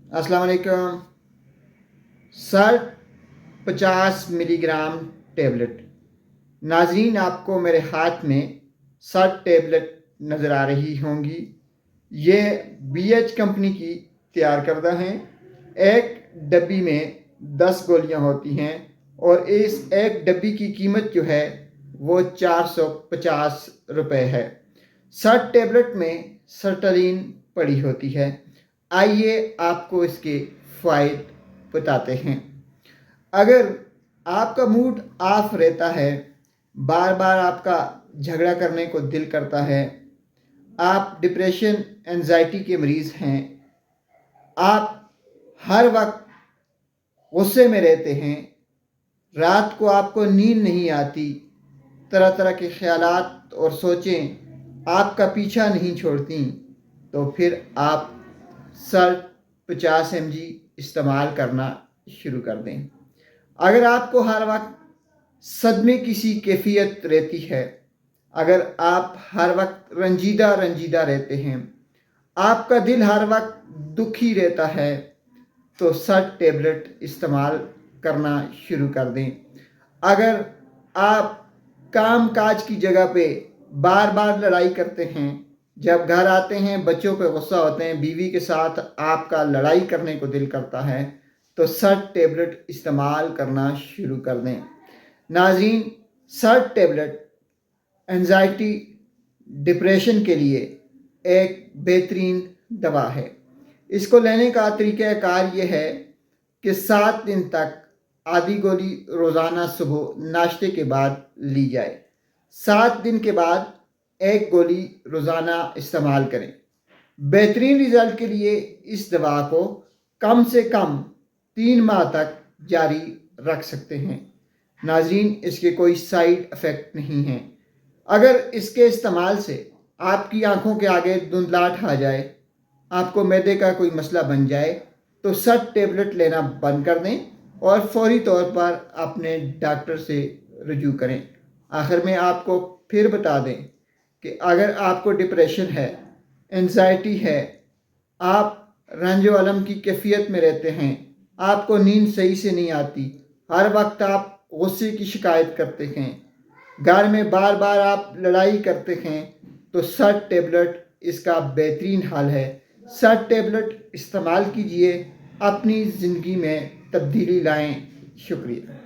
अस्सलाम वालेकुम। Sir 50 milligram tablet. नाजरीन, आपको मेरे हाथ में सर टेबलेट नज़र आ रही होंगी। ये BH कंपनी की तैयार करदा हैं। एक डब्बी में 10 गोलियां होती हैं और इस एक डब्बी की कीमत जो है वो 450 रुपये है। सर टेबलेट में सर्टलिन पड़ी होती है। आइए आपको इसके फ़ायदे बताते हैं। अगर आपका मूड ऑफ रहता है, बार बार आपका झगड़ा करने को दिल करता है, आप डिप्रेशन एंजाइटी के मरीज़ हैं, आप हर वक्त गुस्से में रहते हैं, रात को आपको नींद नहीं आती, तरह तरह के ख्यालात और सोचें आपका पीछा नहीं छोड़ती, तो फिर आप सर 50 mg इस्तेमाल करना शुरू कर दें। अगर आपको हर वक्त सदमे किसी कैफियत रहती है, अगर आप हर वक्त रंजीदा रंजीदा रहते हैं, आपका दिल हर वक्त दुखी रहता है, तो सर टेबलेट इस्तेमाल करना शुरू कर दें। अगर आप काम काज की जगह पे बार बार लड़ाई करते हैं, जब घर आते हैं बच्चों पे गुस्सा होते हैं, बीवी के साथ आपका लड़ाई करने को दिल करता है, तो सर टेबलेट इस्तेमाल करना शुरू कर दें। नाज़रीन, सर टेबलेट एंजाइटी डिप्रेशन के लिए एक बेहतरीन दवा है। इसको लेने का तरीक़ाकार ये है कि 7 दिन तक आधी गोली रोज़ाना सुबह नाश्ते के बाद ली जाए। 7 दिन के बाद एक गोली रोज़ाना इस्तेमाल करें। बेहतरीन रिज़ल्ट के लिए इस दवा को कम से कम 3 माह तक जारी रख सकते हैं। नाज़रीन, इसके कोई साइड इफ़ेक्ट नहीं हैं। अगर इसके इस्तेमाल से आपकी आंखों के आगे धुंधलाहट आ जाए, आपको मैदे का कोई मसला बन जाए, तो सर टेबलेट लेना बंद कर दें और फौरी तौर पर अपने डॉक्टर से रजू करें। आखिर में आपको फिर बता दें कि अगर आपको डिप्रेशन है, एंजाइटी है, आप रंज व अलम की कैफियत में रहते हैं, आपको नींद सही से नहीं आती, हर वक्त आप गुस्से की शिकायत करते हैं, घर में बार बार आप लड़ाई करते हैं, तो सर टेबलेट इसका बेहतरीन हल है। सर टेबलेट इस्तेमाल कीजिए, अपनी ज़िंदगी में तब्दीली लाएं। शुक्रिया।